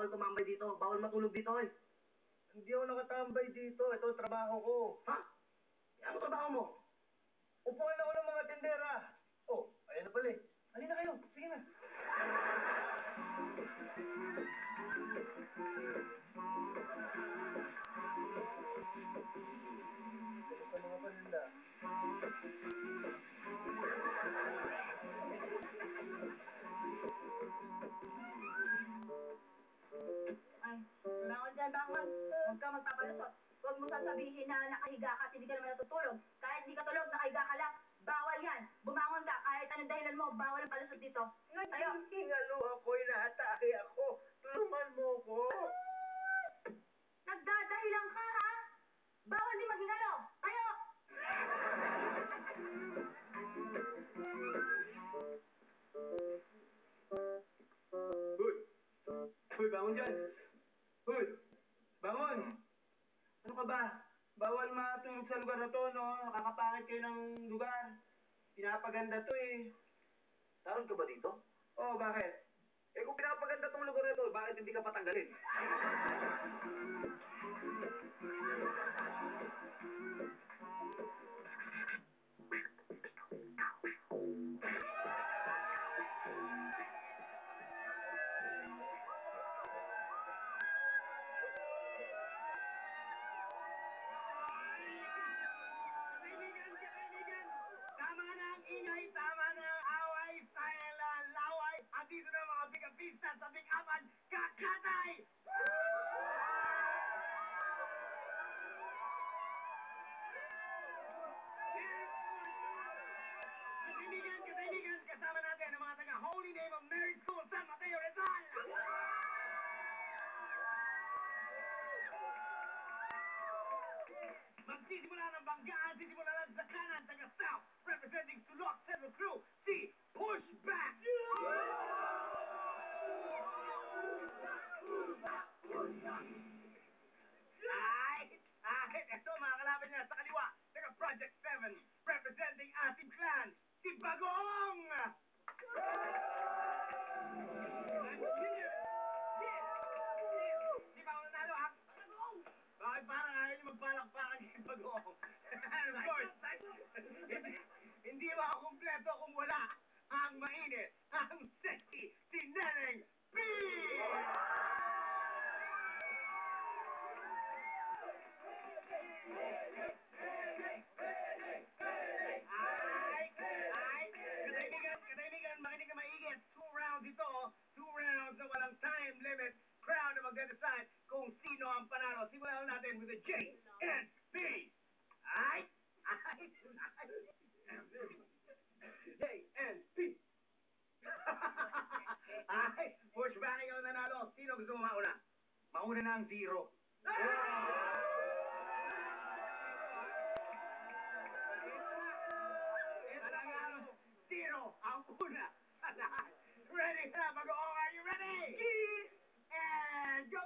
bawal tumambay dito. Bawal matulog dito eh. Hindi ako nakatambay dito. Ito ang trabaho ko. Ha? Ano trabaho mo? Upuan ako ng mga tindera. Oh, ayan na pala eh. Halina kayo. Sige na. Sa mga paninda. Ay, bangon dyan, bangon. Huwag ka magpapalusot. Huwag mo sasabihin na nakahiga ka at hindi ka naman natutulog. Kahit hindi ka tulog, nakahiga ka lang. Bawal yan. Bumangon ka. Kahit anong dahilan mo, bawal ang palusot dito. Tayo. Hingalo ako, inaatake ako. Tulungan mo ko. Nagdadahilan ka, ha? Bawal din maghingalo. Tayo. Hoy! Hoy, bangon dyan! Hoy! Bangon! Ano ka ba? Bawal matulog sa lugar na to, no? Nakakapangit kayo ng lugar. Pinapaganda to eh. Taron ka ba dito? Oh, bakit? Eh kung pinapaganda tong lugar na to, bakit hindi ka patanggalin? Tama na ang ingay, tama na ang away, silent laway. Andito na mga bigapista sa big-apan, kakatay! Kaibigan, kasama natin ang mga taga Holy Name of Mary School, San Mateo, Rizal! Magsisimula ng banggaan, sisimulan sa kanan, taga South, representing Sulok Central Crew, si Pushback! Ito mga kalaban niya sa kaliwa, taga Project 7, representing Asim Clan, si Bagong! Di ba ako nanalo, ha? Bakit parang ayaw niyo magpalakpakan kay Bagong? Of course, hindi makakumpleto kung wala ang mainit, ang sexy, si Neneng P! Katahimigan, makinig na maigit. 2 rounds ito, 2 rounds na walang time limit. Crowd na mag-decide kung sino ang panalo. Simulan natin with the J and P. J and P. Pushback ikaw nanalo. Sino gusto mo mauna? Mauna na ang 0. Zero ang una sa lahat. Ready na, Bagoong? Are you ready? Yes! And go!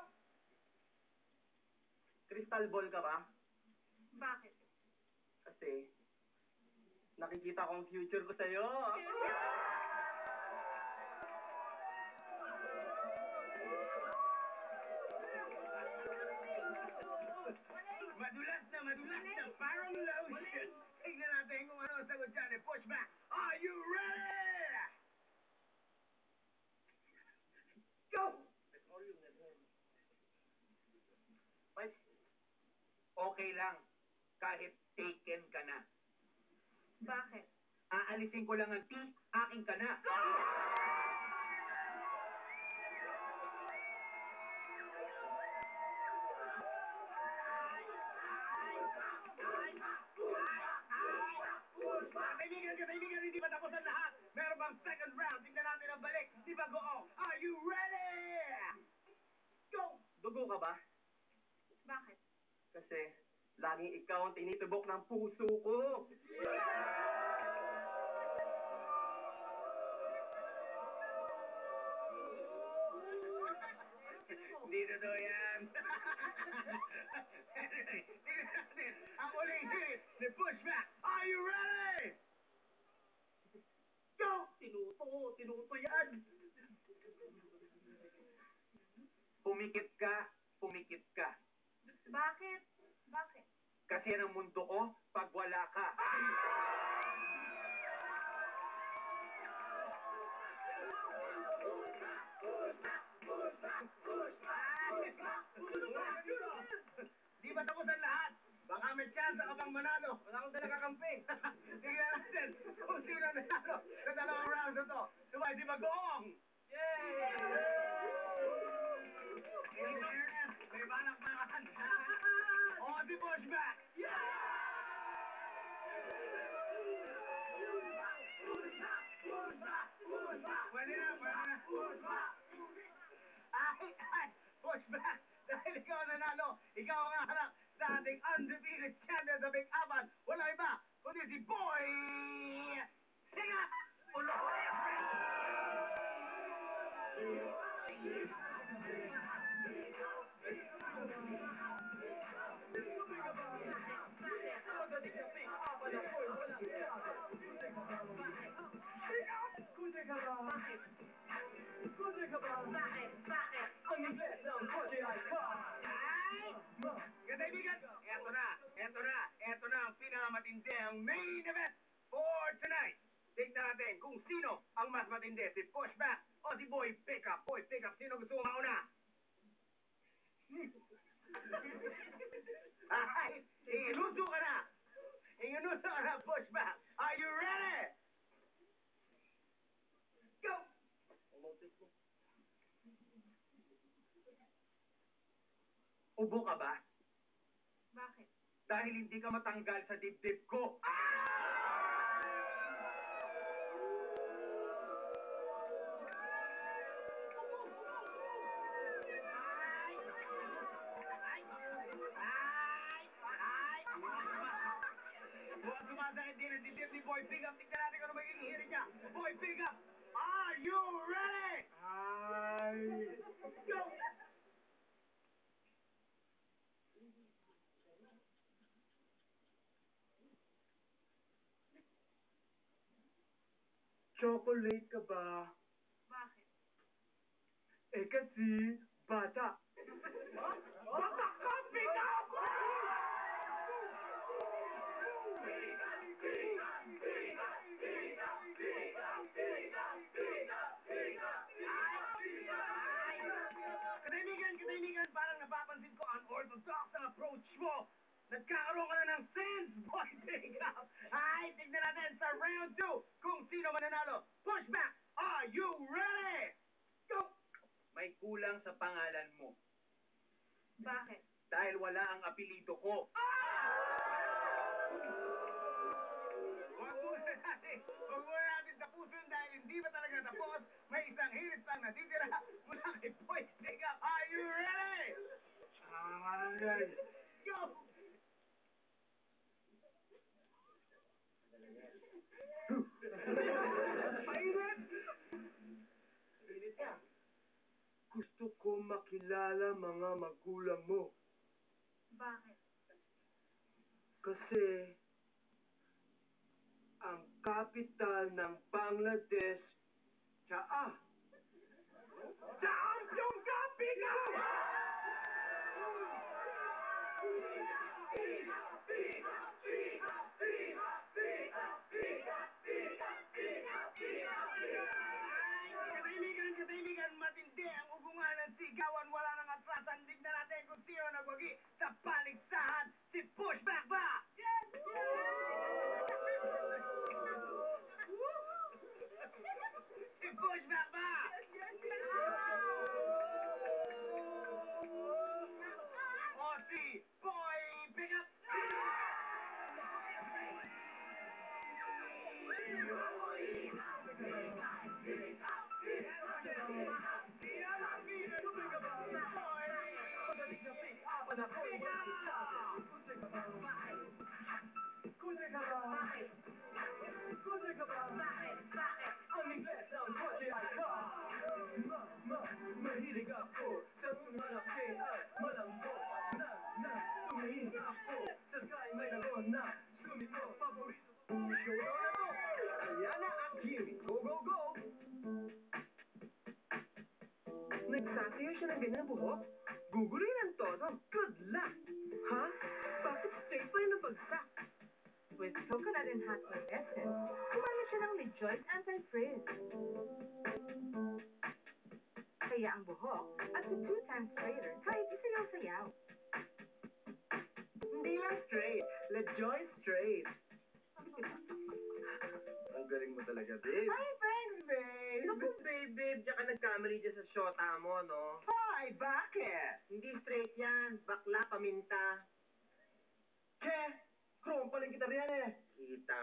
Crystal ball ka ba? Bakit? Kasi, nakikita ko ang future ko sa'yo. Madulas na, parang lotion. Tignan natin kung ano ang sagot dyan. Pushback. Are you ready? Go! Okay lang. Kahit taken ka na. Bakit? Aalisin ko lang ang T, aking ka na. Kaibigan, hindi pa tapos ang lahat. Meron bang second round? Tingnan natin ang balik. Si Bagoong, are you ready? Go! Dugo ka ba? Bakit? Kasi, laging ikaw ang tinitubok ng puso ko. Hindi totoo yan. Tingnan natin ang uling hit ni Pushback. Are you ready? Go! Tinuto yan. Pumikit ka, pumikit ka. Bakit? Bakit? Kasi yan ang mundo ko pag wala ka. Di ba tapos ang lahat? Baka may chance ka bang manalo. Wala akong dala kakampi. Tingnan natin kung sino nanalo sa dalawang rounds na to. Subay, di ba goong? Yay! In fairness, may balak-balakan. O, si Bushback! Pwede na, pwede na. Ay, Bushback! Dahil ikaw ang nanalo, ikaw ang harap sa ating undefeated champion sa Big Apan. Wala iba, kundi si Boy Singa! Kaibigan, eto na ang pinakamatindi ang main event for tonight. Tignan natin kung sino ang mas matindi, si Pushback o si Boy Pickup. Boy Pickup, sino gusto mo mauna? Ay, ingunuso ka na! Ingunuso ka na, Pushback! Are you ready? Go! Ubo ka ba? Bakit? Dahil hindi ka matanggal sa dibdib ko. Mukhang sumasakit din ang dibdib ni Boy Pickup. Tignan natin kung ano magiging hirit niya. Boy Pickup, are you ready? Go! Chocolate ka ba? Bakit? Eh kasi, bata. Bata ka, Pickup! Katahimikan, parang napapansin ko unorthodox ang approach mo. Nagkakaroon ka na ng sense, Boy Pickup. Ay, tignan natin sa round 2 kung sino mananalo. Pushback, are you ready? Go! May kulang sa pangalan mo. Bakit? Dahil wala ang apelido ko. Huwag muna natin tapusin dahil hindi pa talaga tapos. May isang hirit pang natitira mula kay Boy Pickup. Are you ready? Go! Mainit! Init ka. Gusto ko makilala mga magulang mo. Bakit? Kasi ang capital ng Bangladesh, Tsaa. Champion ka, Pickup! Katahimikan, matindi ang ugungan ng sigawan. Wala nang atrasan. Tignan natin kung sino nagwagi sa paligsahan. Si Pushback ba? Si Pushback ba? O si Boy Pickup? Ang ingles ng kotse ay car. Mahilig ako sa malaki at malambot na tumingin ako sa sky may lagon na sumiko paborito show na to. Ayan na ang Jimmy, go go go! Nagsasabi Ayaw siya ng ganyan buhok? Guguluhin ang todo. Good luck! Ha? Bakit straight pa yung nabagsak? With coconut and hot oil essence, gumamit siya ng Rejoice Anti-Frizz. Kaya ang buhok, up to 2 times straighter kahit isayaw-sayaw. Hindi lang straight. Rejoice straight. Ang galing mo talaga, babe. Hi, thanks, babe. Naku, babe, diyan ka nagkamali dyan sa shota mo, no? Hi, bakit? Hindi straight yan. Bakla, paminta. Che, chrome pa lang kita riyan eh. Kita?